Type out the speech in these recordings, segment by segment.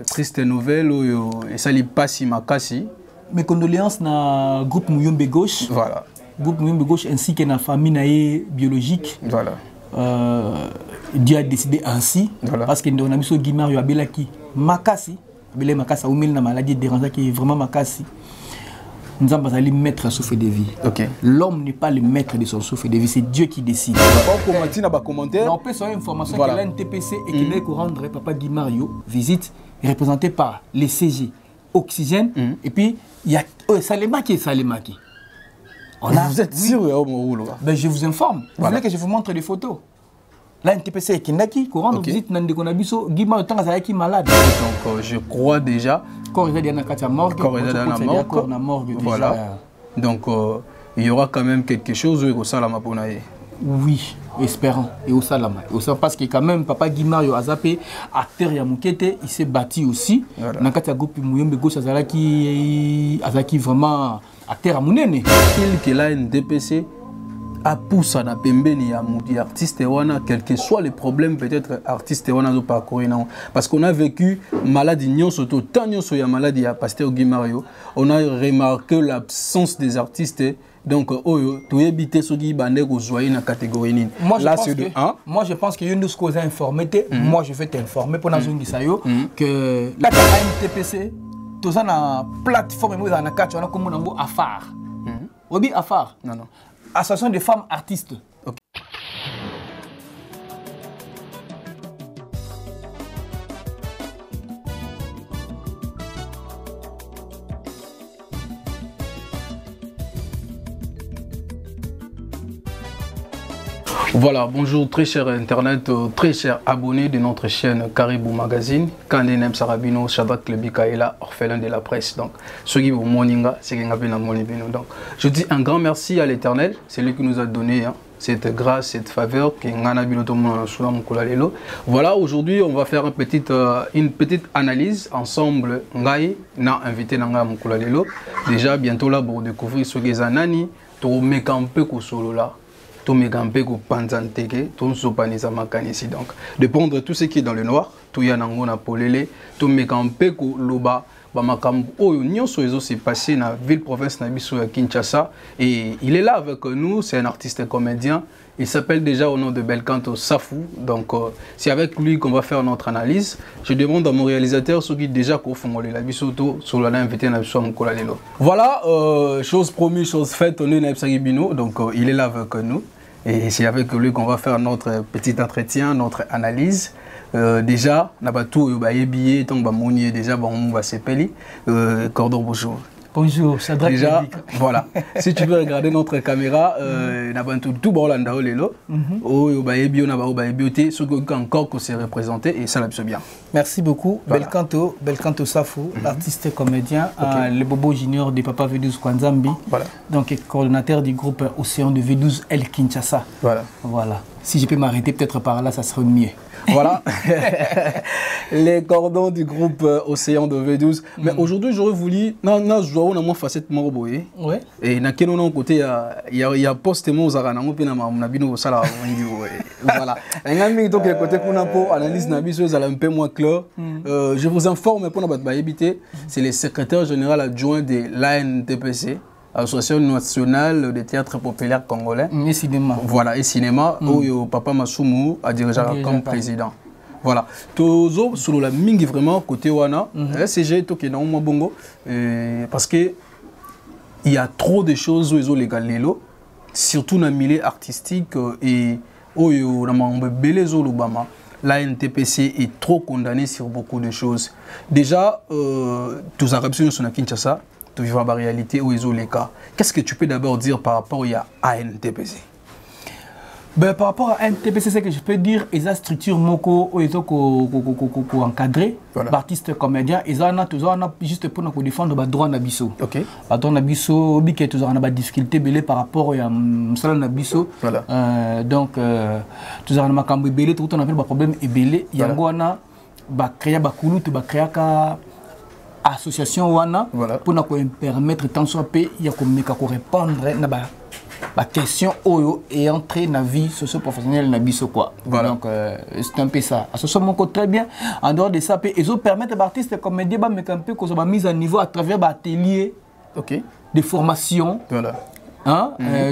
triste nouvelle et ça li pasi makasi. Mes condoléances na groupe Muyombe Gauche. Voilà. Groupe Muyombe Gauche ainsi que na famille naie biologique. Voilà. Dieu a décidé ainsi. Voilà. Parce que nous avons vu Guimard Abelaki makasi. Abelé makasi ou mille na maladie dérangeante qui est vraiment makasi. Nous avons besoin de maître souffle de vie. Ok. L'homme n'est pas le maître de son souffle de vie, c'est Dieu qui décide. On commenter dans les commentaires. On peut sur information que l'NTPC et qu'il est rendre Papa Guimario visite représenté par les CG Oxygène et puis il y a Salemaki et Salemaki. Vous êtes sûr ben, je vous informe. Vous voulez que je vous montre des photos? Là, NTPC et Kindaki, courant de visite Nandekonabiso, Guimard est malade. Donc, je crois déjà. Voilà. Donc, il y aura quand même quelque chose au Salama Ponaye. Oui, espérons. Et au Salama. Parce que quand même, Papa Guimard a zappé, acteur Yamoukete, il s'est battu aussi. Nakata Goupi Mouyombe Gauche Azalaki vraiment acteur à Mounene. Il que la NDPC a poussé à pembeni à moudi artiste wana quel que soit les problèmes peut-être artiste wana zo parcourir parce qu'on a vécu maladie nyonso to tanyoso ya maladie à Pasteur Guimario on a remarqué l'absence des artistes donc oyo to éviter ce qui bande ko joyer na catégorie nini là c'est de moi je pense que nous cause informé moi je vais t'informer pour nazongi sayo que la NTPC tout ça na plateforme mo na katcho na comme nango afar obi afar non association des femmes artistes. Okay. Voilà, bonjour très cher internet, très chers abonnés de notre chaîne Caribou Magazine. Kandenem Sarabino, Shadrach Lebikaela, orphelin de la presse. Donc, ceux qui vont moninga, c'est qui appellent monibino. Donc, je dis un grand merci à l'Éternel, c'est lui qui nous a donné cette grâce, cette faveur. Voilà, aujourd'hui, on va faire une petite analyse ensemble. Ngai na invité Nanga Moukolalelo. Déjà, bientôt là, pour découvrir ce que Zanani, to mekampe ko solo là. Donc, de prendre tout ce qui est dans le noir, tout y a na polele, tout mekampe ko loba, bamakambo oyo nyonso ezo s'est passé na ville province na biso ya Kinshasa et il est là avec nous, c'est un artiste comédien, il s'appelle déjà au nom de Belcanto Safou. Donc c'est avec lui qu'on va faire notre analyse. Je demande à mon réalisateur ce qui déjà confondé la bisoto sur la invité na biso Moukola lelo. Voilà, chose promise, chose faite, on est na Bino, donc il est là avec nous et c'est avec lui qu'on va faire notre petit entretien, notre analyse. Déjà, on a tout billet, donc déjà on va s'appeler. Cordon, bonjour. Bonjour, Shadrach. Déjà, voilà. Si tu veux regarder notre caméra, on a tout bon là lelo. Ce qui encore que c'est représenté et ça l'a bien. Merci beaucoup. Voilà. Belcanto Safou, artiste comédien, le Bobo Junior de Papa V12 Kwanzambi. Voilà. Donc coordonnateur du groupe Océan de V12 El Kinshasa. Voilà. Voilà. Si je peux m'arrêter peut-être par là, ça serait mieux. Voilà, les cordons du groupe Océan de V12. Mais aujourd'hui, j'aurais voulu, je dois avoir facette morboye. Ouais. Et na quel côté il y a postement aux aranangos puis na mabino sala voilà. Un ami donc côté kuna pour analyse na biso ça un peu moins clair. Je vous informe pour na ba éviter, c'est le secrétaire général adjoint de l'ANTPC. Association nationale des théâtres populaires congolais. Et cinéma. Voilà, et cinéma, où Papa Masumu a dirigé comme président. Voilà. Tozo, sur la mingi vraiment, côté Wana, SCG, Toké Naouma Bongo, parce que il y a trop de choses où les galélo, surtout dans le milieu artistique, et où il y a belé Zolubama. La NTPC est trop condamnée sur beaucoup de choses. Déjà, tous les Arabes sont à Kinshasa. Tu vivre la réalité où ils ont les cas. Qu'est-ce que tu peux d'abord dire par rapport à NTPC? Ben, par rapport à NTPC, c'est que je peux dire ils ont structure moko où ils ont encadré l'artiste comédien. Ils ont juste pour nous défendre le droit nabiso. Ok. Le droit nabiso, biké tous ont des difficultés belé par rapport à Msala nabiso. Voilà. Donc tous ont des cambi belé, tout on appelle le problème est belé. Yangwana, ba créer ba kulu, ba créer ka association wana pour nous permettre tant soit paix il y a comme répondre na ba la question oyo est entrée dans la vie socio-professionnelle na biso quoi. Voilà. Donc c'est un peu ça. À ce moment très bien. En dehors de ça, ils ont permettre aux artistes comédiens mais un peu qu'on mise à niveau à travers l'atelier de formation. Voilà. Hein?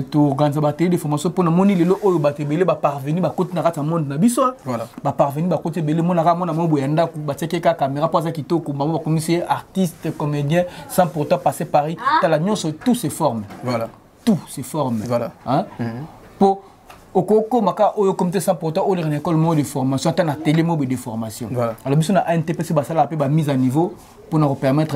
Tu organises des formations pour nous les lots où batebele ba parvenir ba côté na rata monde na biso. Voilà. Ba parvenir ba côté belé mon na mona mo boyanda ku ba teke ka caméra pour ça kitoko ba mo commissaire artiste comédien sans pourtant passer Paris. T'as la sur tous ces formes. Voilà. Tous ces formes. Voilà. Hein? Pour au coco maka au comité sans pourtant au l'école mode de formation t'as un atelier mode de formation. Voilà. Alors biso na NTPC ba ça la ba mise à niveau pour nous permettre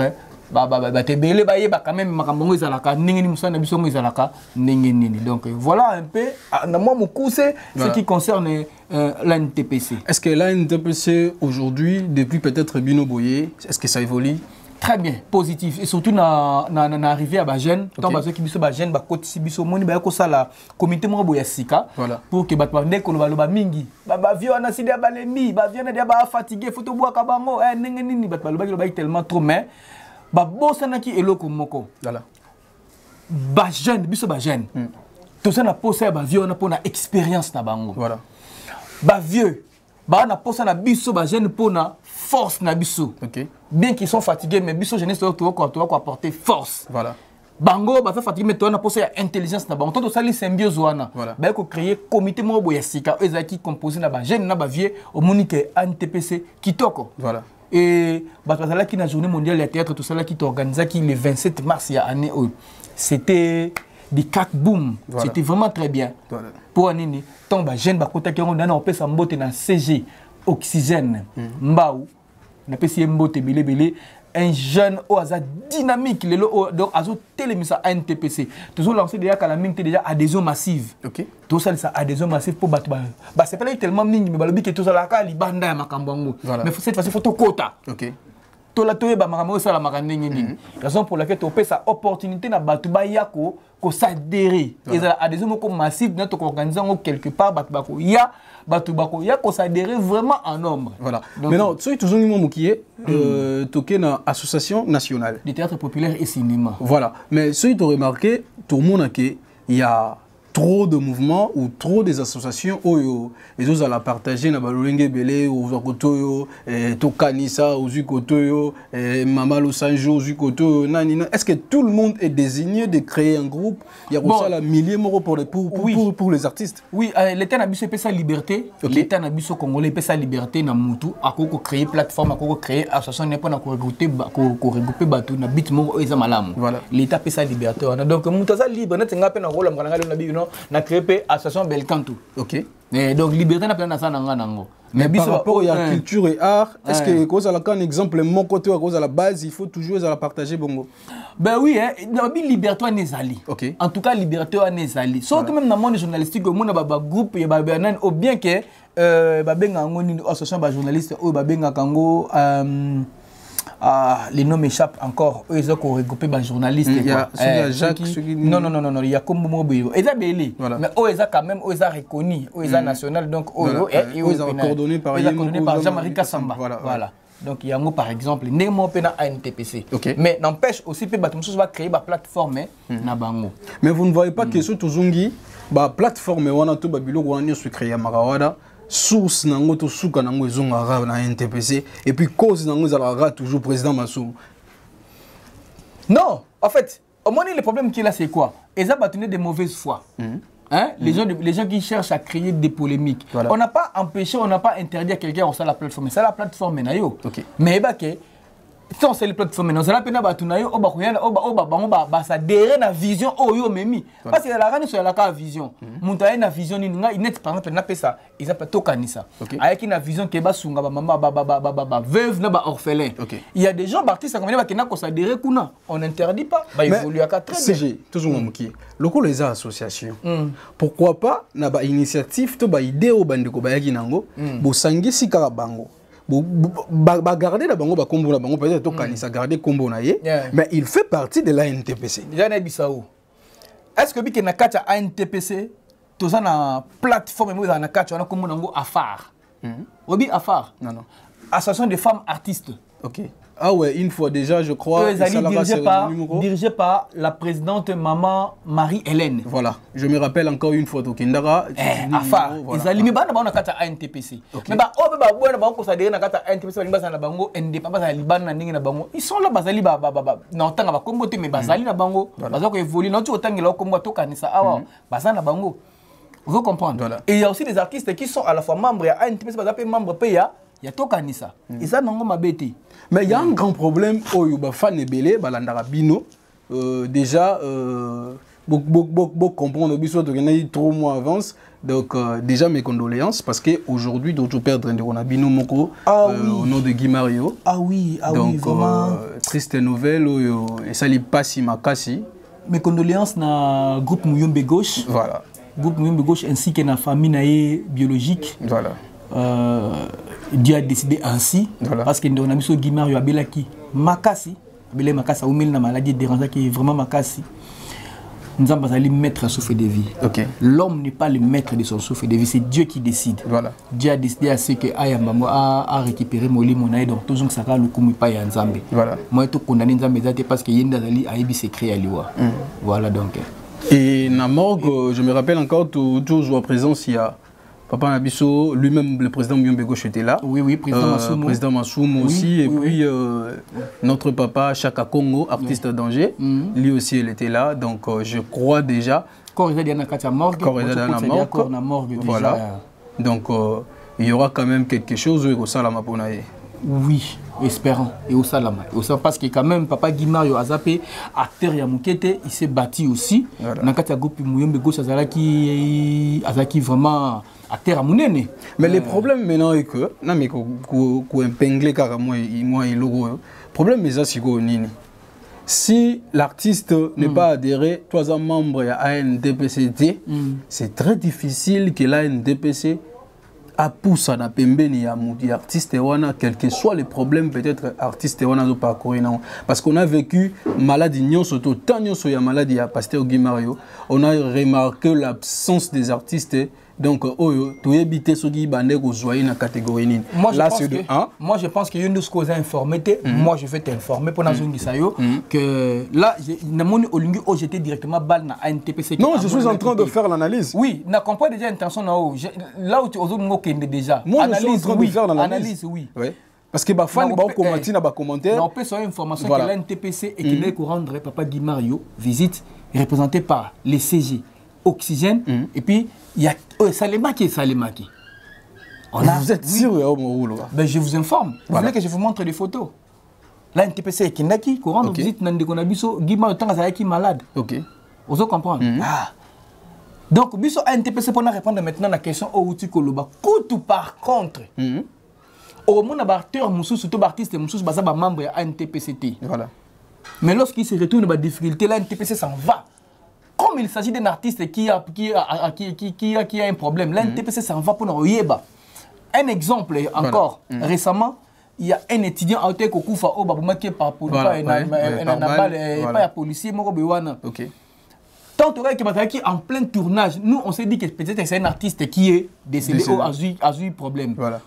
tebele ba yeba quand même makambo ezalaka ndenge ni musana biso mo ezalaka ndenge nini. Donc voilà un peu na moi mon cours ce qui concerne l'NTPC. Est-ce que l'NTPC aujourd'hui depuis peut-être Bino Boye, est-ce que ça évolue? Très bien, positif et surtout na arrivé à ba jeune tant ba ceux qui biso ba jeune ba koti biso moni ba ko sala comité mo boya sika pour que ba ndé ko ba mingi ba vieux na sidi ba lembi ba vieux na dia ba fatigué photo boa ka bango ndenge nini ba ba tellement trop mais ba bosana ki eloko moko voilà ba jeune biso ba jeune tout ça na posa ba vieux na pona expérience na bango voilà ba vieux ba na posa na biso ba jeune pona force na biso bien qu'ils sont fatigués mais biso jeunesse to ko apporter force voilà bango ba fait fatigué mais to na posa intelligence na bango to ça les symbiose wana ba ko créer comité mo boya sika ezaki composé na ba jeune na ba vieux au monique NTPC kitoko voilà. Et qui la journée mondiale de théâtre, tout ça qui organisé le 27 mars il y a année, c'était des cac boom, voilà. C'était vraiment très bien. Voilà. Pour année, tant bah jeune bah côté qui on a fait sa mbote dans CG oxygène, mbao, on a fait si mbote belé un jeune au hasard dynamique, donc azo télémisa NTPC. Toujours lancé déjà qu'à la mine déjà adhésion massive. OK. Tout ça c'est adhésion massive pour battre. Bah c'est pas tellement mine mais balobi que tout ça là ka libanda ya makambongo. Mais cette fois-ci faut to quota. OK. To la toye ba makambo ça la makandenge nini. Raison pour laquelle tu opé sa opportunité na batu ba yako ko s'adhérer. Et ça adhésion moko massive na to organiser quelque part batu ba ko ya batu ba ko ya ko s'adhérer vraiment en nombre. Voilà. Donc, maintenant tu es toujours ni mo qui est toqué na association nationale de théâtre populaire et cinéma. Voilà. Mais ce que tu as remarqué tout le monde il y a trop de mouvements ou trop des associations où les autres la partager na balolenge belé ou zakotoyo to kanisa ou zukotoyo mama lo sanjo zukoto nani. Est-ce que tout le monde est désigné de créer un groupe? Il y a aussi la milliers moro pour les artistes. Oui, l'état na biso pesa liberté, l'état na biso congolais pesa liberté na mutu akoko créer plateforme akoko créer association n'est pas na ko regrouper bateau na bit moko eza malamu. Voilà. L'état pesa liberté. Donc mutu za libre na tenga pe na rôle ngana na bino na créé association Belcanto. OK. Et donc liberté na pena ça nango. Mais par rapport à culture et art, est-ce que cause à un exemple mon côté à cause à la base, il faut toujours la partager bongo? Ben oui, hein, liberté n'est ali. OK. En tout cas liberté n'est ali. Sauf que même dans le monde journalistique, au monde ba groupe ya ba ou bien que ba benga ngoni association ba journaliste ou ba benga kango les noms m'échappent encore. Eux, ils ont regroupé les journalistes. Il y a Jacques. Non, il y a comme Moboyo. Ils ont belé. Mais eux, ils ont quand même reconnu. Eux, ils ont national. Donc, ils ont coordonné par Jean-Marie Kassamba. Voilà. Donc, il y a un par exemple, Nemo Pena NTPC. Mais n'empêche aussi, que tu vas créer une plateforme. Mais vous ne voyez pas que ce Tuzungi, la plateforme, on a tout Babilo, on a créé Marawada. Source nango to suka nango ezonga na NTPC et puis cause nango zalaka toujours président Massou. Non, en fait, au moins le problème qui est là c'est quoi? Ils ont battu de mauvaise foi. Hein? Les gens qui cherchent à créer des polémiques. Voilà. On n'a pas empêché, on n'a pas interdit à quelqu'un de faire la plateforme. C'est la plateforme maintenant. Mais si on sait les plateformes maintenant, c'est la peine d'abatunayo, ça derrière la vision oyo memi. Parce que la rani sur la vision. Montaye na vision ni nga net par exemple na pesa, ils appellent tokanisa. Avec une vision qui ba sunga ba mama ba veuve na ba orphelin. Il y a des gens artistes comme ça qui na ko s'adhérer kuna. On n'interdit pas. Ba évoluer à 4 CG toujours moki. Loko les associations. Pourquoi pas na ba initiative to ba idée o bandeko ba yaki nango, bo sangisi kala bango. Garder la bango combo la bango peut-être tokanisa garder combo na ye mais il fait partie de la NTPC. Jana Bissau. Est-ce que biki na kacha NTPC to za na plateforme mo za na kacha na combo nango afar. Obi afar. Non. association des femmes artistes. Ok. Ah ouais, une fois déjà, je crois. Dirigé par la présidente maman Marie-Hélène. Voilà. Je me rappelle encore une fois, Tokindara. Afar. Ils allaient me battre dans la NTPC. Mais ils sont là, Bazali, non, tant que Combo, mais Bazali, na bango, Bazako évolue, non, tu autant que là, Combo, Tokanisa, Bazana bango. Vous comprenez? Et il y a aussi des artistes qui sont à la fois membres à NTPC, membres PA. Il y a tout ça. Et ça, non, ma bête. Mais il y a un grand problème au Yubafan et Belé, Balandarabino. Déjà, beaucoup comprendre que 3 mois avance. Donc, déjà, mes condoléances, parce qu'aujourd'hui, d'autres perdre un Bino Moko au nom de Guy Mario. Ah oui, donc, vraiment. Triste nouvelle, et ça n'est pas si makasi. Mes condoléances na groupe Mouyombe Gauche. Voilà. Groupe Mouyombe Gauche ainsi que na famille biologique. Voilà. Dieu a décidé ainsi, voilà. Parce que nous avons mis Guimard et Abelaki Makasi, Abelé Makasa, ou une maladie dérangeante qui est vraiment Makasi. Nous avons besoin de mettre un souffle de vie. Okay. L'homme n'est pas le maître de son souffle de vie, c'est Dieu qui décide. Voilà. Dieu a décidé à ce que Ayamamo a récupéré Moli Monaï, donc toujours que ça va le coup pas y Nzambe. Voilà. Moi, tout condamné Nzambe parce que Yendazali a ébi secret à l'Iwa. Voilà donc. Et na morgue, je me rappelle encore toujours à présence il y a Papa Nabiso, lui-même, le président Mouyombe Gauche était là. Oui, oui, président Masumo. Président Masumo aussi. Et puis, notre papa, Chaka Congo, artiste d'Angers, lui aussi, il était là. Donc, je crois déjà. Correza Diana Katia Morgue. Correza Diana Morgue. Voilà. Donc, il y aura quand même quelque chose au Salama Ponaye. Oui, espérant. Et au Salama. Parce que quand même, Papa Guimario Azapé, acteur Yamoukete, il s'est bâti aussi. Dans Katia Goupi Mouyombe Gauche, Azaki vraiment. Mais le problème maintenant est que, non mais qu'on épingle carrément moi et logo. Problème est ça si l'artiste n'est pas adhéré, toi un membre à ANDPCT, c'est très difficile que l'ANDPC a poussé à pembeni à artiste wana, quel que soit les problèmes peut-être artiste wana do parcourir non, parce qu'on a vécu maladie nyonso to tant nyonso ya maladie à Pasteur Guy Mario, on a remarqué l'absence des artistes. Donc, tu éviter ce qui est dans catégorie. Moi, je pense que nous sommes informés. Moi, je vais t'informer pour que là, j'étais directement balle dans ANTPC. Non, je suis en train de faire l'analyse. Oui, je comprends déjà l'intention. Là où tu as déjà. Moi, je suis en train de faire l'analyse. Oui. Parce que les fans ont commenté. On peut savoir information que l'ANTPC et qu'il est rendre Papa Guy Mario visite représenté par les CG. Oxygène, et puis il y a Salemaki et Salemaki. Vous êtes sûr? Ben, je vous informe. Vous voulez que je vous montre des photos? Là, NTPC est Kinaki, qui rend visite Nandekonabiso, Guima le temps qui malade. Ok. Vous comprenez? Donc, Biso NTPC pour répondre maintenant à la question au Tikoloba. Par contre, au monde d'acteur Moussou, surtout artiste Moussou, c'est un membre de NTPCT. Voilà. Mais lorsqu'il se retourne à difficulté, là, NTPC s'en va. Comme il s'agit d'un artiste qui a un problème, l'NTPC s'en va pour nous yeba. Un exemple encore, récemment, il y a un étudiant à Otekokoufa au Babouma qui est pas policier, tant qu'il est en plein tournage, nous on s'est dit que peut-être c'est un artiste qui est décédé ou a eu problème. Voilà.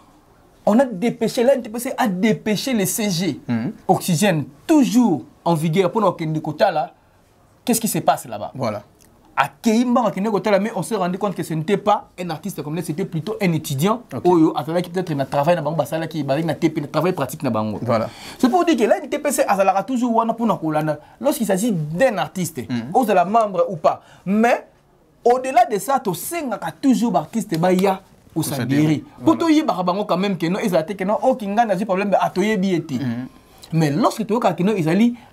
On a dépêché, l'NTPC a dépêché les CG, Oxygène, toujours en vigueur pour nous côté là. Qu'est-ce qui se passe là-bas? Voilà. À Keimba, mais on s'est rendu compte que ce n'était pas un artiste comme c'était plutôt un étudiant qui peut-être un travail un travail pratique. Voilà. C'est pour dire que là, l'NTPC a toujours lorsqu'il s'agit d'un artiste, aux la membre ou pas. Mais au-delà de ça, tu sais toujours artiste ou ça guérit. Pour toi, il y a quand même que non, ils ont été que non, aucun n'a pas problème à toyer billetté. Mais lorsque tu vois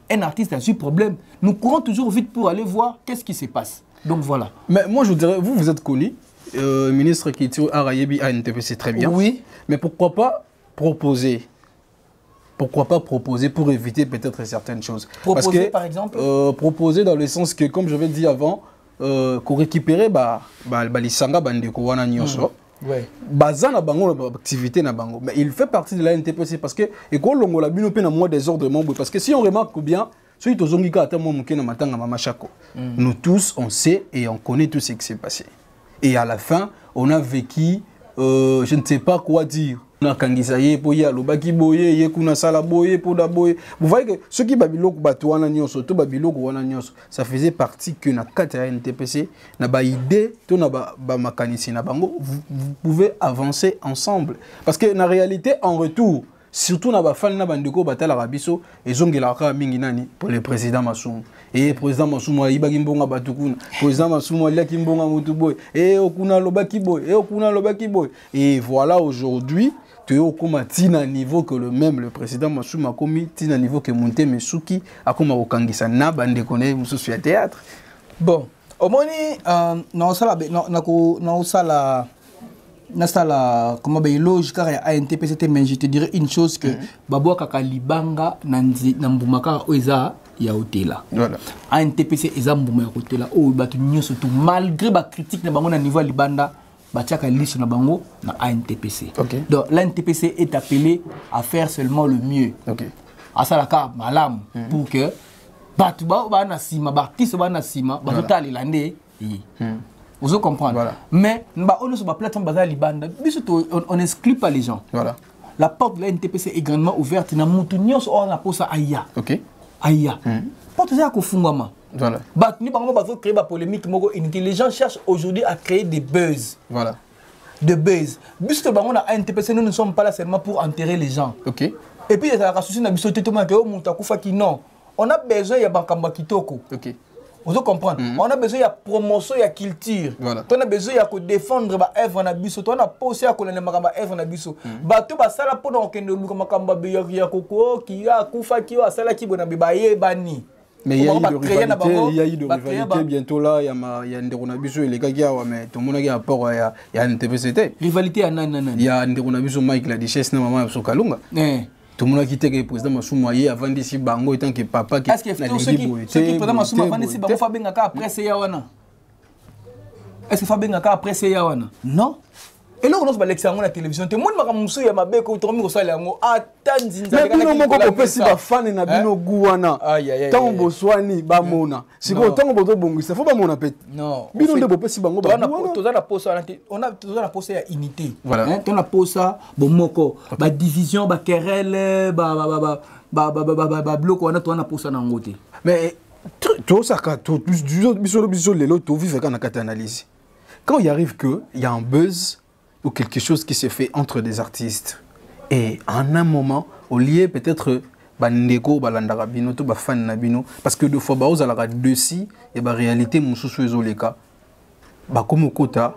un artiste a ce problème, nous courons toujours vite pour aller voir qu'est-ce qui se passe. Donc voilà. Mais moi je dirais, vous êtes connu, ministre qui est à Rayebi à NTP, c'est très bien. Oui. Mais pourquoi pas proposer? Pourquoi pas proposer pour éviter peut-être certaines choses? Proposer parce que, par exemple proposer dans le sens que, comme je l'ai dit avant, qu'on récupérer les sanga bandeko wana nyonso. Ouais. Bazana bango activité na bango, mais il fait partie de la NTPC parce que et quand on l'a bien opéré dans moi désordre parce que si on remarque bien, celui qui zongi ka tamo mukena matanga mama chako. Nous tous on sait et on connaît tout ce qui s'est passé. Et à la fin, on a vécu je ne sais pas quoi dire. na kangisa ye po ya lobaki boye ye kuna sala boye po da boye. Vous voyez que ceux qui babiloko batwana nyonso to babiloko wana nyonso ça faisait partie que na kata ya NTPC na ba idée to na ba makanisi na bango vous pouvez avancer ensemble parce que na réalité en retour surtout na ba fan na bandeko batala rabiso ezongela ka mingi nani pour le président Masumu et président Masumu ibaki mbonga batukuna président Masumu aliaki mbonga mutuboy et okuna lobaki boy et okuna lobaki boy et voilà aujourd'hui tu es au tina niveau que le même le président Masumu a commis tina niveau que Monte Mesuki a comme au kangisa na bande connaît mususu ya théâtre. Bon au moni na sala na sala na sala comment ben logique car ya NTPC mais je te dirais une chose que babo kaka libanga na mbumaka oza ya hotela. Voilà. NTPC eza mbuma ya hotela o batu nyoso tout malgré ba critique na bango na niveau libanda batiaka liste na bango na ANTPC. Okay. Donc l'ANTPC est appelé à faire seulement le mieux. OK. À ça la carte malam pour que batu ba na sima ba artiste ba na sima ba total landé. Vous comprenez. Voilà. Mais on sur la plateforme bazar libanda, on n'exclut pas les gens. Voilà. La porte de la NTPC est grandement ouverte. Na mutunyo so on a posé aya. OK. Aya. Porte ça ko fungama. Voilà. Bah ni bango ba créer ba polémique moko unité. Les gens cherchent aujourd'hui à créer des buzz. Voilà. De buzz. Puisque bango na NTPC nous ne sommes pas là seulement pour enterrer les gens. OK. Et puis il y a la souci na biso tout monde que o muta kufa ki non. On a besoin ya bankamba kitoko. OK. Vous comprenez? On a besoin de promotion, de culture. Voilà. On a besoin de défendre les œuvres na biso. On a pas aussi à connaître les œuvres na biso. Bato ba sala po na okende luka makamba ya koko ki ya kufa ki wa sala ki bona bibaye bani. Mais il y a eu de rivalité bientôt là, il y a Nderonabiso et les gars mais tout le monde a un rapport il y a une TVCT. Rivalité à nan. Il y a Nderonabiso Mike la Duchesse na maman so Kalunga. Tout le monde a quitté le président Masumu avant d'ici bango étant que papa qui est-ce que ceux qui président Masumu avant d'ici bango fa bengaka après c'est yawana. Est-ce que fa bengaka après c'est yawana? Non. Et là on a l'examen la télévision tout le monde maka musu ya mabeko to mi ko sala yango atanzinza mais bino moko ko pesi ba fan na bino guwana tango swani ba mona siko tango boto bongisa faut ba mona pet non bino nde bopesi bango ba to za na posa on a to za na posa ya unité voilà to na posa bo moko ba division ba querelle ba bloc on a to na posa na ngote mais tout ça quand tout biso lelo to vivre quand na kata analyse quand il arrive que il y a un buzz ou quelque chose qui se fait entre des artistes. Et en un moment, au lieu peut-être bandeko balandaka bino to ba fan na bino parce que deux fois ba ozalaka dessus et ba réalité mususu ezoleka ba komokota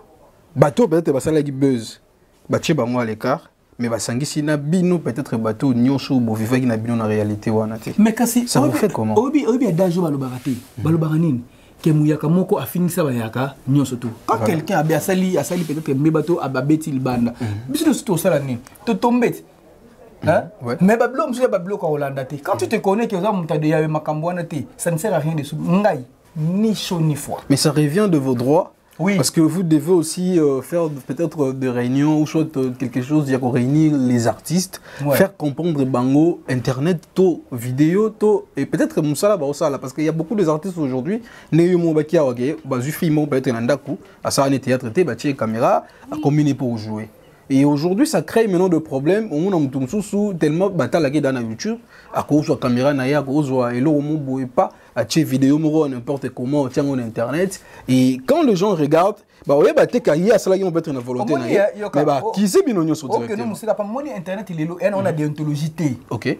bato peut-être basala ki buzz ba tie bango à l'écart mais ba sangisi na bino peut-être bato nyonso bo vivaki na bino na réalité wana te. Mais kasi ça vous fait comment? Obi dajo balobaka te balobaka nini? Kemuyaka moko afinisa bayaka nyonso tout. Quand quelqu'un a asali peut-être mebato ababeti libanda. Biso tout ça là ni. To tombet. Hein? Mais bablo monsieur bablo ko Hollande te. Quand tu te connais que ça muta de yawe makambo na te, ça ne sert à rien de sous ngai ni chaud ni froid. Mais ça revient de vos droits. Oui. Parce que vous devez aussi faire peut-être des réunions ou soit quelque chose, il y a qu'on réunir les artistes, faire comprendre bango, internet, to vidéo, to et peut-être Moussala Baosala parce qu'il y a beaucoup d'artistes aujourd'hui, Néo Bakia, Bazufimo, peut-être Nandaku, à ça, on théâtre, bâti caméra, à combiner pour jouer. Et aujourd'hui, ça crée maintenant de problèmes. On a tellement bataille dans YouTube, à cause de la caméra, à cause de la pas à des vidéos, n'importe comment, tiens, on internet. Et quand les gens regardent, bah ouais, bah t'es qu'il y a cela qui peut être une volonté. Mais bah qui c'est bien on sur directement. Ok, c'est pas mon internet, il est on a déontologie. Ok.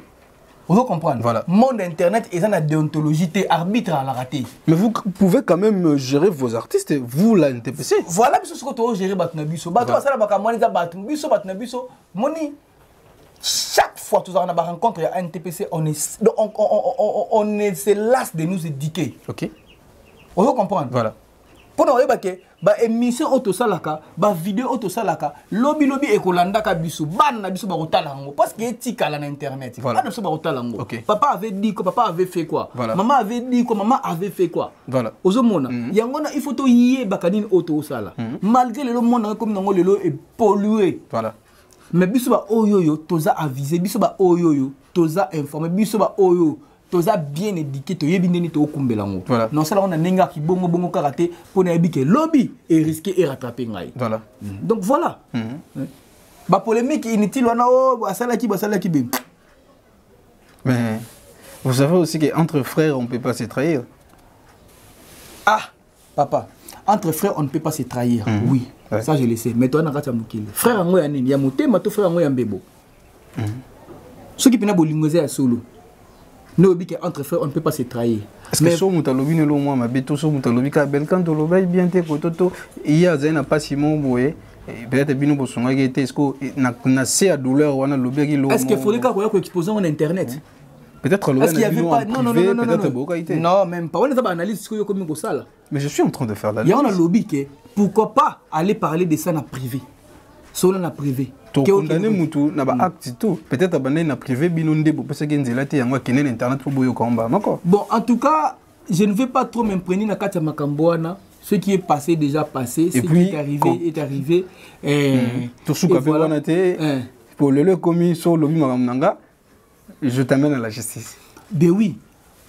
Vous comprenez? Voilà. Monde internet et ça a déontologie arbitre à la rater. Mais vous pouvez quand même gérer vos artistes, vous la NTPC. Voilà ce que tu gérer Batnabiso. Bato ça la moni za Batnabiso, moni. Chaque fois que nous avons une rencontre à NTPC, on se lasse de nous éduquer. Ok. Vous comprenez? Voilà. Pour nous dire que ba émission auto salaka, ba vidéo auto salaka, lobby et kolanda ka bisu, ban na bisu ba rotalango parce que éthique na internet. Voilà. Ban bisu ba rotalango. Papa avait dit quoi, papa avait fait quoi. Voilà. Maman avait dit quoi, maman avait fait quoi. Voilà. Ozomona, yangona il faut to yé bakanine auto sala. Malgré le monde comme nango lelo est pollué. Voilà. Mais biso ba oyoyo toza avisé, biso ba oyoyo toza informé, biso ba oyo toza bien éduqué, to yebi neni to okumbelango. Voilà. Non ça là on a nenga ki bongo karaté pour na yebi que lobby et risquer et rattraper ngai. Voilà. Donc voilà. Ba polémique inutile wana o basala ki bim. Mais vous savez aussi qu'entre frères on ne peut pas se trahir. Ah, papa, entre frères on ne peut pas se trahir. Oui, ouais. Ça je le sais. Mais toi na kata mukile. Frère ngo ya nini? Ya motema to frère ngo ya mbebo. Ce qui pena bolingozé à solo. Nous dit qu'entre frères on ne peut pas se trahir. Est-ce que so mutalobi ne lo moi ma beto so mutalobi ka belkan to lo bay bien te kototo iya zena pas Simon Boye. Peut-être bino bosonga ki te esko na se à douleur wana lobeki lo. Est-ce qu'il faut ka ko exposer en internet? Peut-être le. Est-ce qu'il y avait pas non peut-être beaucoup été. Non, même pas. On est pas analyse ce que comme go ça là. Mais je suis en train de faire l'analyse. Il y a un lobby que pourquoi pas aller parler de ça en privé. Solo na privé. To condamner mutu na ba acte tout. Peut-être abandonner na privé bino ndebo parce que nzela te yango kenen internet pour boyo komba. D'accord. Bon, en tout cas, je ne vais pas trop m'imprégner na kati makamboana. Ce qui est passé déjà passé, ce qui est arrivé est arrivé. Tout ce que voilà. Pour le commis sur lobby makamnanga, je t'amène à la justice. Ben oui.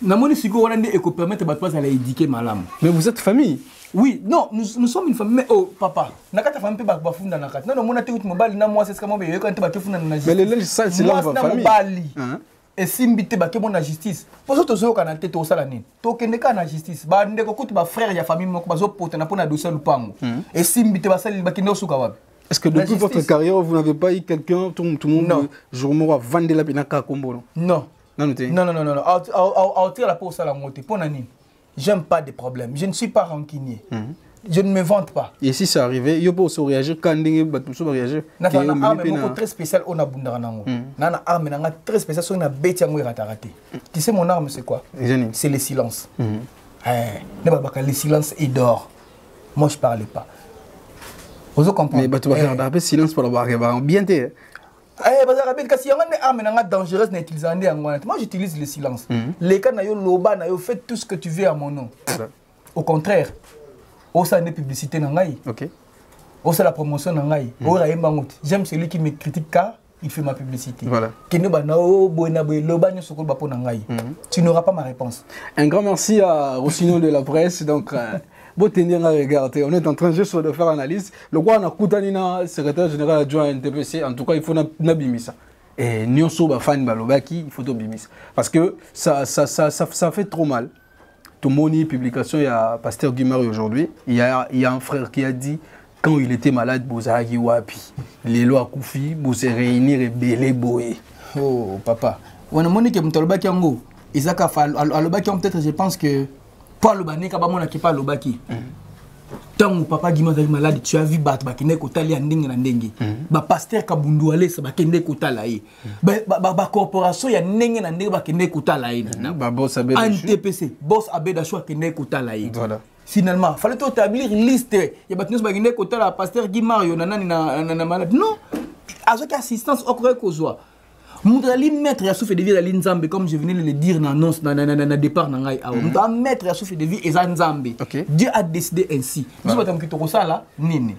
Namoni siko wana ndé eko permettre ba toi à la éduquer malam. Mais vous êtes famille. Oui, non, nous sommes une famille. Mais oh, papa, nakata famille ba bafunda nakata. Non, mona te uti mobali na moi c'est ce que moi be quand te ba kefunda na justice. Mais le ça c'est la famille. Et simbi te ba ke na justice. Pour ça to kana te to sala nini. To kende ka na justice. Ba ndeko kutu ba frère ya famille moko bazo porter na pona dossier lupango. Et simbi te ba sala ba kende osuka wapi. Est-ce que depuis votre carrière vous n'avez pas eu quelqu'un tout le monde jour mort vendre la pinaka kombo? Non. Non. Au tir la peau ça la montée. Pour nani. J'aime pas des problèmes. Je ne suis pas rancunier. Je ne me vante pas. Et si ça arrivait, il y a pas aussi réagir quand il va réagir. Na fa na arme très spécial on a bundara nango. Na na arme na très spécial so na beti yango raté. Tu sais mon arme c'est quoi? C'est le silence. Ne ba le silence et dort. Moi je parlais pas. Vous comprenez? Mais tu vas faire un peu silence pour avoir bien té. Moi j'utilise le silence. Les cas loba faites tout ce que tu veux à mon nom. Au contraire, ça n'est publicité nangai. OK. C'est la promotion nangai. J'aime celui qui me critique car il fait ma publicité. Voilà. Tu n'auras pas ma réponse. Un grand merci à Rossignol de la presse. Donc bon tenir à regarder, on est en train juste de faire l'analyse. Le roi na Koutanina, secrétaire général adjoint à NTPC, en tout cas il faut nabimisa. Et Nyonso ba fan balobaki, il faut bimisa. Parce que ça fait trop mal. Tout mon publication, il y a Pasteur Guimari aujourd'hui, il y a un frère qui a dit quand il était malade, Bozaki Wapi, les lois Koufi, vous se réunir et belé boé. Oh papa, on a monique Mtolobaki Ango, Isaka Alobaki peut-être je pense que pas le bané kabamona qui pas le baki. Tant papa Guimard est malade, tu as vu bat bakine kotali andenge na ndenge. Ba pasteur kabundu ale sa bakende kotala yi. Ba corporation ya ndenge na ndenge bakende kotala yi na. Ba boss abeda NTPC, boss abeda choix kende kotala yi. Voilà. Finalement, fallait établir une liste. Ya bakine bakende kotala pasteur Guimard yo nanani na malade. Non. Avec assistance au croire kozwa. Moudali mettre ya souffle de vie à l'Inzambe comme je venais de le dire dans l'annonce dans départ nangai awo. Moudali mettre ya souffle de vie et Nzambe. Dieu a décidé ainsi. Nous sommes qui to ça là nini.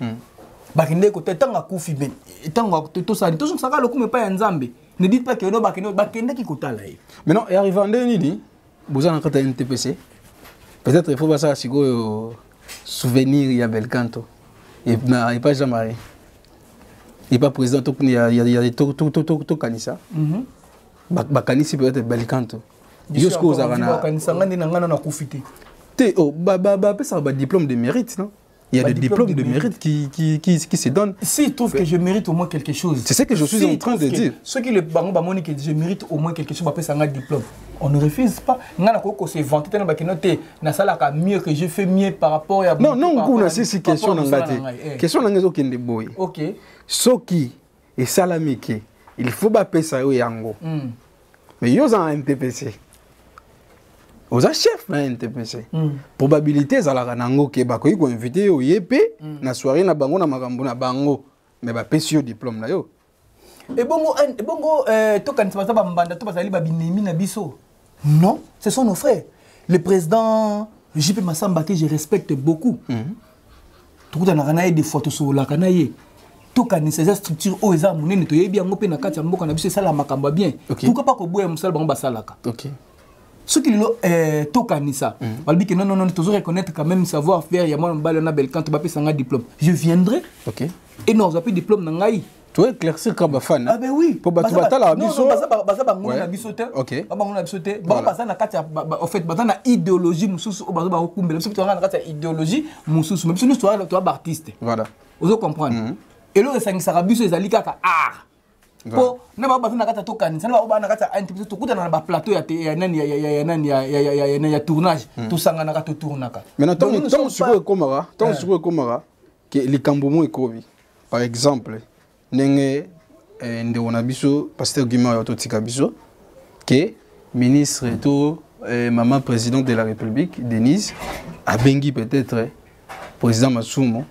Bakinde ko tanga kufi ben. Tanga to ça to ça ka lokume pa ya Nzambe. Ne dites pas que no bakinde ki kotala yi. Maintenant et arrivé en nini bozana kata NTPC. Peut-être il faut pas ça siko souvenir ya Belcanto. Et pas jamais. Il n'est pas président, il y a tout Kanissa. Kanissa peut être Belcanto. Jusqu'aux Arana. Diplôme de mérite, non? Il y a des diplômes de mérite qui se donnent. S'il trouve que je mérite au moins quelque chose. C'est ce que je suis en train de dire. Ceux qui le bango bamoni que je mérite au moins quelque chose, on appelle ça un diplôme. On ne refuse pas. On a se vanter tellement que noté na sala ka mieux que je fais mieux par rapport à. Non, c'est question n'angate. Question n'angate aucun de boy. OK. Soki et salamiki, il faut pas payer ça au yango. Mais ils ont un NTPC. Aux chefs na NTPC. Probabilité za la nango ke ba ko invité au YP na soirée na bango na makambo na bango mais ba pesio diplôme na yo. Et bongo to kan ça ba mbanda to bazali ba binemi na biso. Non, ce sont nos frères. Le président JP Massamba que je respecte beaucoup. Tout na kana des photos sur la kanaye. Tout kan ces structures au eza munene to yebi yango pe na kati ya mboka na biso ça la makamba bien. Pourquoi pas ko boya musala bango basalaka. OK. Ce qui est tokanisa, non, toujours reconnaître quand même savoir-faire. Il y a moi un ballon Belcanto, un diplôme. Je viendrai. OK. Et non, j'ai plus diplôme nangai. Tu vois, éclaircir comme un fan. Ah ben oui. Pour battre la biso. Non, baza bango na biso te. OK. Bango na biso te. Ba baza na kati en fait baza na idéologie mususu o baza ba okumbela. Biso to na kati idéologie mususu. Même si nous toi artiste. Voilà. Vous comprendre. Et là ça ngisaka biso ezali kaka art. Po na ba baza na kati to kanisa na ba na kati NTPC to kuta na ba plateau ya nani ya tournage. To sanga na kati tournaka. Maintenant tant sur komara que les kambomo ekobi. Par exemple, nenge ndeko biso pasteur Guimard Ototika biso que ministre to maman présidente de la République Denise a bengi peut-être président Masumo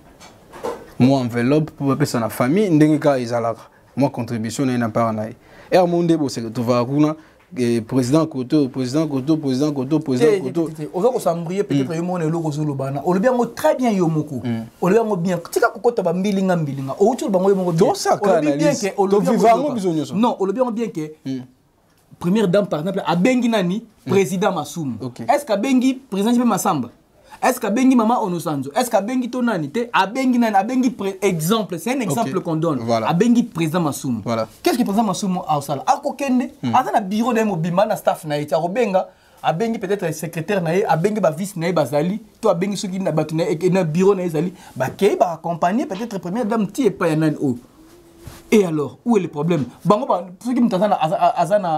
moi enveloppe pour passer sa famille ndenge ka izalaka moi contribution na part na et monde bo c'est que tu vas kuna président Koto ozo ko sambrier peut-être yo mona eloko zo lobana o lebia ngo très bien yo moko o lebia ngo bien tika kokota ba mbilinga o utu bango yo moko bien to vivango bizonyoso non o lebia ngo bien que première dame par exemple a bengi nani président Masumu est-ce que bengi président Jimé Masamba est-ce que bengi maman Onosanzo est-ce que bengi tonani te a bengi nani a bengi exemple c'est un exemple qu'on donne a bengi président Masumu qu'est-ce que président Masumu a osala a kokende a na bureau de mobima na staff na eti a robenga a bengi peut-être secrétaire na a bengi ba vice na bazali to a bengi soki na batu na bureau na ezali ba kei ba accompagner peut-être première dame ti et pas nani o et alors où est le problème bango ba soki mutazana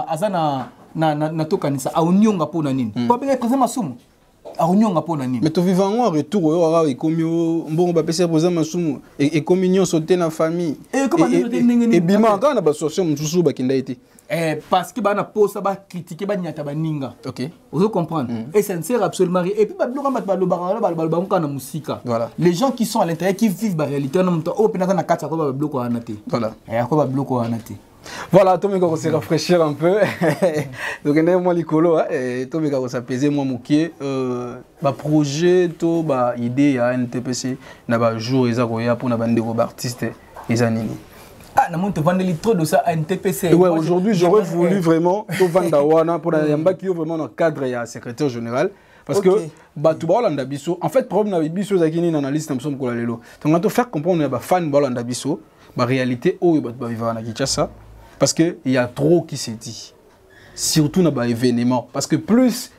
azana na tokanisa a onyonga pona nini ko bengi président Masumu mais tu vivant en retour et comme bon ba pesa président Masumu et communion sauter na famille et bima quand na ba social mususu ba kinda été parce que ba na posa ba critiquer ba nyata ba ninga OK vous comprendre et ça ne sert absolument rien et puis ba bloka ba loba na musika les gens qui sont à l'intérieur qui vivent la réalité na mto o penata na kata ko ba bloka wana te voilà et ko ba bloka wana te. Voilà, tout le monde se rafraîchir un peu. Donc, on est moins licolo, tout le monde s'apaiser moins moukier. Bah projet, tout bah idée à NTPC, n'a pas jour ils a pour n'a pas des artistes ils animent. Ah, n'a pas vendre trop de ça à NTPC. Ouais, aujourd'hui j'aurais voulu vraiment tout vendre wana pour la yamba qui est vraiment dans le cadre et secrétaire général. Parce que bah tout Bolanda Bisso, en fait problème na Bisso zakini une analyse nous sommes pour lelo. Donc on doit faire comprendre bah fan Bolanda Bisso, bah réalité oh bah vivre na Kinshasa. Parce qu'il y a trop qui se dit. Surtout dans les événements. Parce que plus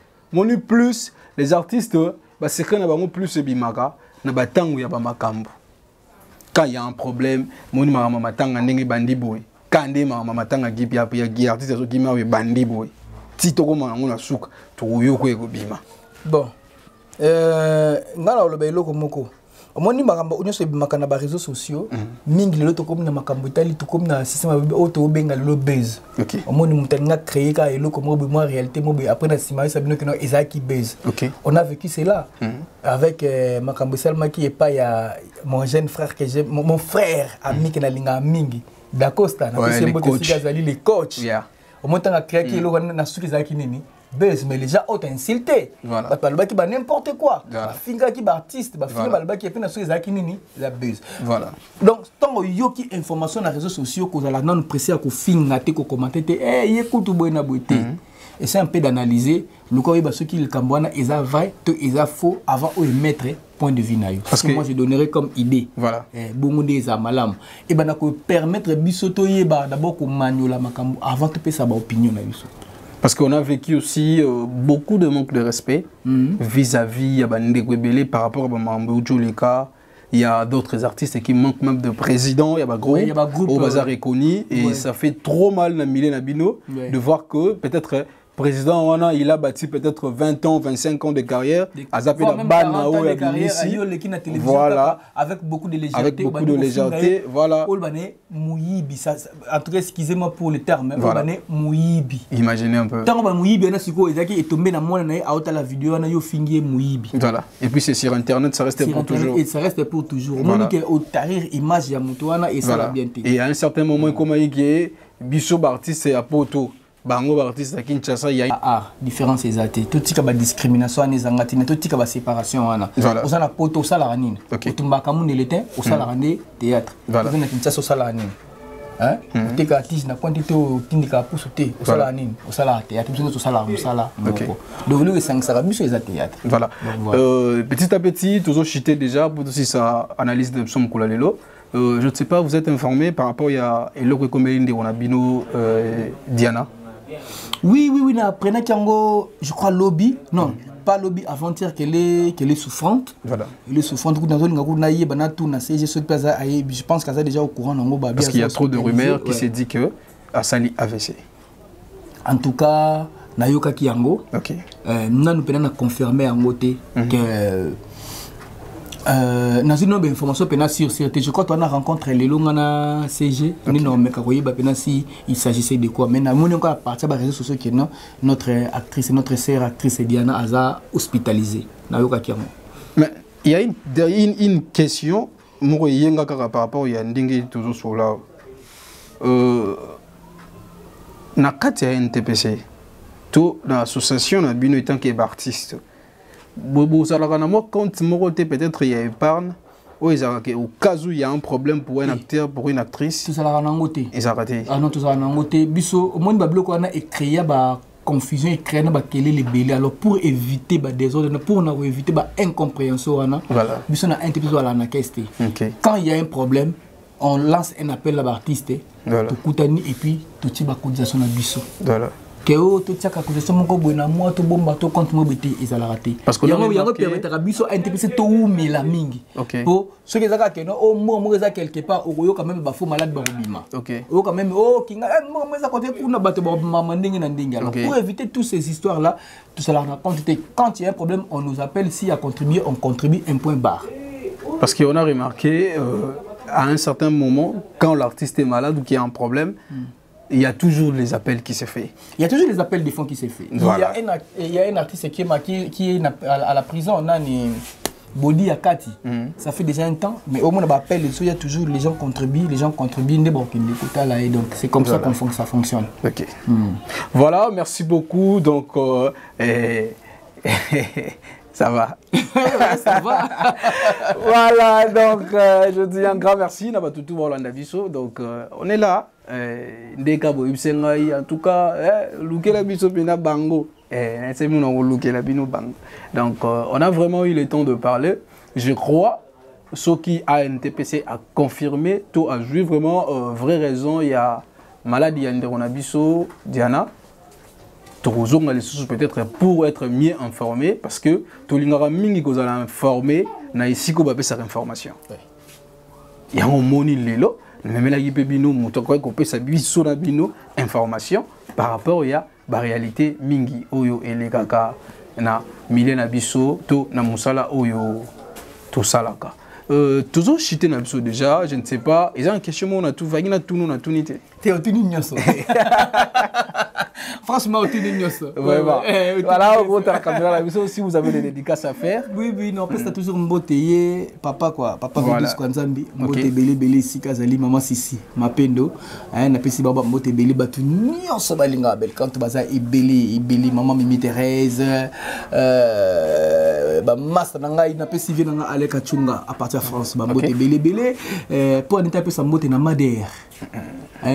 les artistes, c'est quand on a plus de bimaka, on a tant où il y a makambo. Quand il y a un problème, on a matanga ndenge bandi boy. Quand on a matanga gibi ya artiste qui ma bandi boy. Si to koma ngona suka, to yo ko bima. Bon. Ngala lo bayelo ko moko. Omoni makambo onyoso bimaka na ba réseaux sociaux mingi lelo to comme na makambo itali to comme na système auto benga lelo base omoni mutenga créer ka eloko mo moi réalité mo après na sima ça bino que non ezaki base on a vécu cela avec makambo salma qui est pas ya mon jeune frère que j'ai mon frère ami qui na linga mingi d'Acosta na sembo que Sigazali les coach omonta créer ki eloko na suki ezaki nini buzz mais les gens ont insulté bah balba qui ba n'importe quoi finga qui ba artiste ba finga balba qui fait na sur ezaki nini la buzz voilà donc tant yo qui information na réseaux sociaux ko la non pressé ko finga te ko commenter te écoute boyna boité et c'est un peu d'analyser le quoi ba ceux qui le kambwana eza vrai to eza faux avant de mettre point de vue na yo parce que moi je donnerai comme idée voilà bongo des malam et ben na ko permettre bisoto yeba d'abord ko maniola makambo avant de faire sa opinion na biso. Parce qu'on a vécu aussi beaucoup de manque de respect vis-à-vis de Kwebele par rapport à Mambo Djoleka. Il y a d'autres artistes qui manquent même de président, il y a un groupe au bazar Rekoni et ça fait trop mal à Milé Nabino de voir que peut-être président Wana il a bâti peut-être 20 ans, 25 ans de carrière à zapper la banne ici. Voilà, avec beaucoup de légèreté. Avec beaucoup de légèreté, voilà. En tout cas, excusez-moi pour le terme, voilà. Imaginez un peu. Voilà. Et puis c'est sur internet, ça reste pour toujours. Et ça reste pour toujours. Voilà. Et à un certain moment, comme il y a Bishop artiste et à Poto. Bango artiste à Kinshasa, il y a différence exacte. Tout ce qui est discrimination, tout ce qui est séparation, voilà. On a poto au salaranine. Tout le monde l'été au salaranine théâtre. Voilà. On a Kinshasa au salaranine. Hein? Tu es artiste, na quantité au tindika pour sauter au salaranine, au salaranine théâtre. Tu es au salaranine, au salaranine. Donc le 5 sarabus c'est théâtre. Voilà. Petit à petit, toujours chité déjà pour aussi sa analyse de son Koulalelo. je ne sais pas, vous êtes informé par rapport à Eloko Komelinde Onabino Diana? Oui, après je crois lobby, non, pas lobby, avant-hier qu'elle est souffrante. Voilà. Elle est souffrante, je pense qu'elle est déjà au courant. Parce qu'il y a trop de rumeurs qui se dit que Asali AVC. En tout cas, Nayoka Kiango, nous avons confirmé en côté que dans une autre information sur je crois qu'on a rencontré les longs CG, il s'agissait de quoi. Mais nous avons encore à partir des réseaux sociaux que notre actrice, notre sœur actrice Diana Aza hospitalisée. Mais il y a une question par rapport à Ndingi toujours sur là. Na kati ya NTPC, to l'association na bino étant que artiste. Bobo salaka na mo compte mo côté peut-être il y a épargne ou ils ont au cas où il y a un problème pour un acteur, pour une actrice. Tout ça la rangoté. Ils ont raté. Ah non, tout ça la rangoté. Biso au monde bablo ko na écrit ba confusion et créer na ba kélé les belé. Alors pour éviter ba désordre, pour éviter ba incompréhension na. Voilà. Biso na NTPC wala na keste. Quand il y a un problème, on lance un appel à l'artiste, voilà. Et puis tout type de cotisation à biso. Voilà. Que tout type de cotisation mon cobo na moi tout bomba tout compte moi bêté ils allaient rater. Parce que il y a permettre à biso NTPC tout mais la mingi. Pour ceux qui zaka que non au moins ça quelque part au yo quand même ba faux malade ba robima. Au quand même kinga moi ça côté pour na bato ba maman ndingi na ndingi. Alors pour éviter toutes ces histoires là, tout ça la quantité quand il y a un problème on nous appelle si à contribuer on contribue un point barre. Parce qu'on a remarqué à un certain moment, quand l'artiste est malade ou qu'il y a un problème, il y a toujours les appels qui se font. Il y a toujours les appels des fonds qui se font. Voilà. Il y a un artiste qui est à la prison, on a une Body Akati. Ça fait déjà un temps, mais au moins on appelle, il y a toujours les gens contribuent, donc c'est comme ça que ça fonctionne. Ok. Voilà, merci beaucoup. Donc, ça va. Ça va. Voilà, donc je dis un grand merci. Donc on est là. En tout cas, donc on a vraiment eu le temps de parler. Je crois, ce qui a NTPC a confirmé, tout a joué vraiment vraie raison. Il y a maladie Anderonabiso, Diana. Peut-être pour être mieux informé parce que tout le monde a informé na ici qu'on va faire cette information. Il y a un moni lelo, mais là il peut bino mutoko ko peut sabi sur bino information par rapport à la réalité mingi oyo elekaka na milena biso to na musala oyo to salaka. Toujours chité na biso déjà, je ne sais pas, ils ont une question on a tout vagina tout nous na tout nité. T'es au tuni nyoso. Franchement, au tuni nyoso. Voilà, votre caméra si vous avez des dédicaces à faire. Oui, non, parce que toujours mboteye papa quoi, papa Vidus Kwanzambi, mbote belé belé ici kazali maman Sisi, mapendo, na pesi baba mbote belé batu nyoso balinga bel quand baza ibeli maman Mimi Thérèse ba master nanga na pesi vient nanga Aleka Chunga à partir de France, ba mbote belé pour en état pesa mbote na Madère.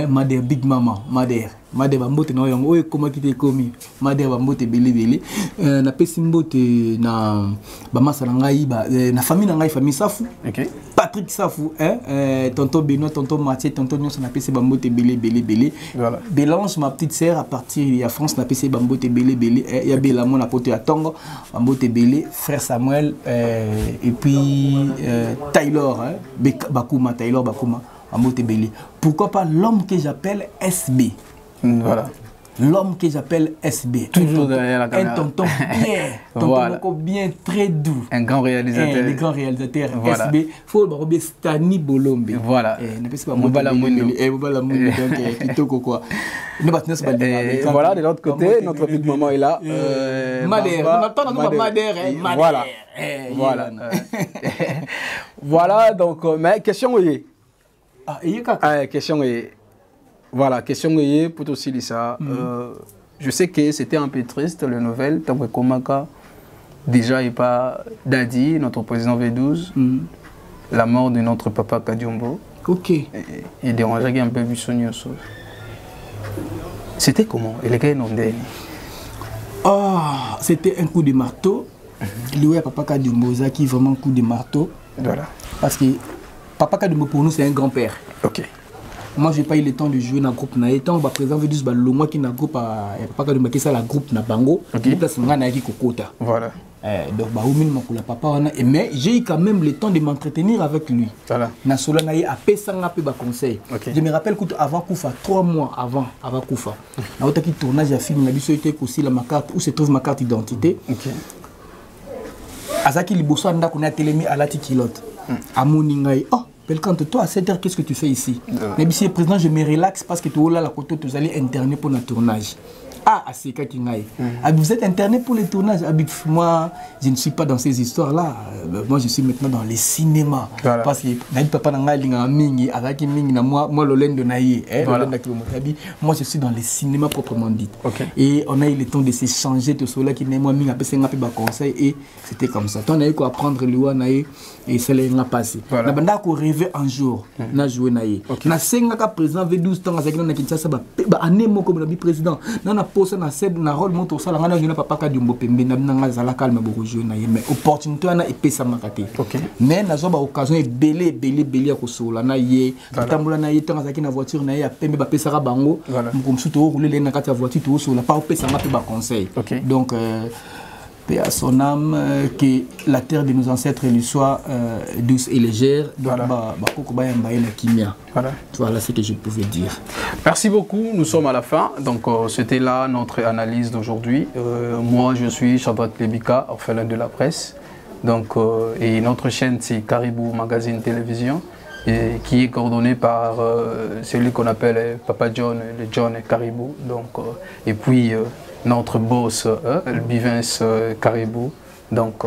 Madère Big Mama, Madère bambote na yango oyo comment qui komi Madère bambote belé na pesi mbote na ba masa na ngai na famille na ngai famille Safu. Patrick Safu tonton Benoît, tonton Mathieu, tonton Nyonso na pesi bambote belé. Voilà. Bélange ma petite sœur à partir de France na pesi bambote belé il y a Belamon na poto ya Tongo bambote belé, frère Samuel et puis Taylor Bakuma Taylor Bakuma Belé. Pourquoi pas l'homme que j'appelle SB. Voilà. L'homme que j'appelle SB. Toujours derrière la caméra. Un tonton bien. Tonton bien, très doux. Un grand réalisateur. Un grand réalisateur. Voilà. SB. Faut le Stani Bolombe. Voilà. Voilà, de l'autre côté, notre petite maman est là. Madère. Voilà. Voilà. Voilà, donc, mais question est. Question est. Voilà, question est pour aussi ça. Je sais que c'était un peu triste, la nouvelle. Tant que Komaka, déjà, et pas Dadi, notre président V12, la mort de notre papa Kadiombo. Ok. Il dérangeait un peu Bissonioso. C'était comment? Et les gars, non, c'était un coup de marteau. Lui, papa Kadiombo, qui vraiment un coup de marteau. Voilà. Parce que Papa Kadumbo pour nous c'est un grand-père. Ok. Moi j'ai pas eu le temps de jouer dans le groupe na étant ba présent veut dire ba le mois qui na groupe Papa Kadumbo qui ça la groupe na bango. Ok. Place ngana ki kokota. Voilà. Donc ba umine makula papa wana mais j'ai eu quand même le temps de m'entretenir avec lui. Voilà. Na solo na ye apesa nga pe ba conseil. Okay. Je me rappelle que avant Koufa 3 mois avant Koufa. Na otaki tournage à film na biso était aussi la ma carte où se trouve ma carte d'identité. OK. Azaki liboso anda kuna telemi alati kilote. Amoni ngai oh quelqu'un de toi à 7h qu'est-ce que tu fais ici? Mais monsieur le président je me relaxe parce que tu es là la côté tu allez interner pour le tournage. Ah, c'est Kakingaï. Vous êtes interné pour les tournages. Moi, je ne suis pas dans ces histoires-là. Moi, je suis maintenant dans les cinémas. Voilà. Parce que moi, je suis dans les cinémas proprement dit. Okay. Et on a eu le temps de s'échanger tout cela qui n'est moi conseil et c'était comme ça. On a eu qu'à apprendre le et c'est là passé. Voilà. On a rêvé un jour. On a joué naïe. On a 5 président avec 12 ans avec nous Kinshasa année mon comme le président. On a posé na sed na rôle monto ça ngana ngina Papa Kadumbo pembe na nga zala calme beaucoup jouer naïe mais opportunité na epesa makate. Mais na zo ba occasion belé ya ko sola na ye tambola na ye tant azaki na voiture na ye a pembe ba pesa ka bango comme surtout rouler les na kati voiture tout sola pas opesa ma pe ba conseil. Donc paix à son âme, que la terre de nos ancêtres lui soit douce et légère. Donc, voilà ce que je pouvais dire. Merci beaucoup, nous sommes à la fin. Donc, c'était là notre analyse d'aujourd'hui. Moi, je suis Shadrack Lebika, orphelin de la presse. Donc, et notre chaîne, c'est Caribou Magazine Télévision, et qui est coordonné par celui qu'on appelle Papa John, le John Caribou. Donc, et puis, notre boss, Bivins Caribou. Donc,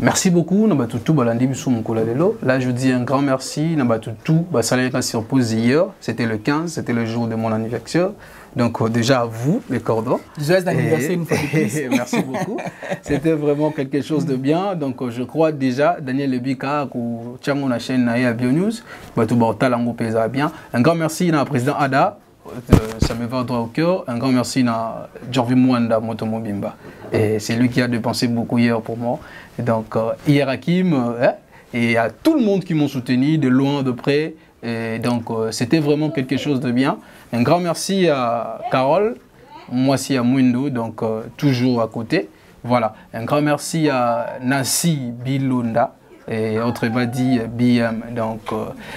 merci beaucoup. Là, je dis un grand merci. Surprise hier, c'était le 15, c'était le jour de mon anniversaire. Donc, déjà à vous, les cordons. Joyeux anniversaire une fois de plus. Merci beaucoup. C'était vraiment quelque chose de bien. Donc, je crois déjà, Daniel Lebika, qui a la chaîne à Bionews, bien. Un grand merci à président Ada. Ça me va droit au cœur. Un grand merci à Jorvi Mwanda Motomobimba. Et c'est lui qui a dépensé beaucoup hier pour moi. Et donc, hier Hakim, et à tout le monde qui m'ont soutenu, de loin, de près. Et donc, c'était vraiment quelque chose de bien. Un grand merci à Carole, moi aussi à Mwindo, donc toujours à côté. Voilà. Un grand merci à Nassi Bilunda. Et autrement dit BM. Donc,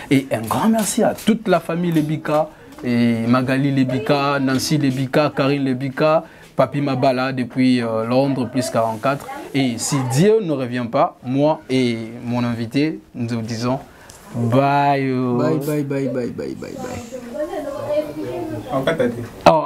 et un grand merci à toute la famille Lebika. Et Magali Lebika, Nancy Lebika, Karine Lebika, Papi Mabala depuis Londres, plus 44. Et si Dieu ne revient pas, moi et mon invité, nous vous disons bye. Bye, bye, bye, bye, bye, bye, bye. Oh.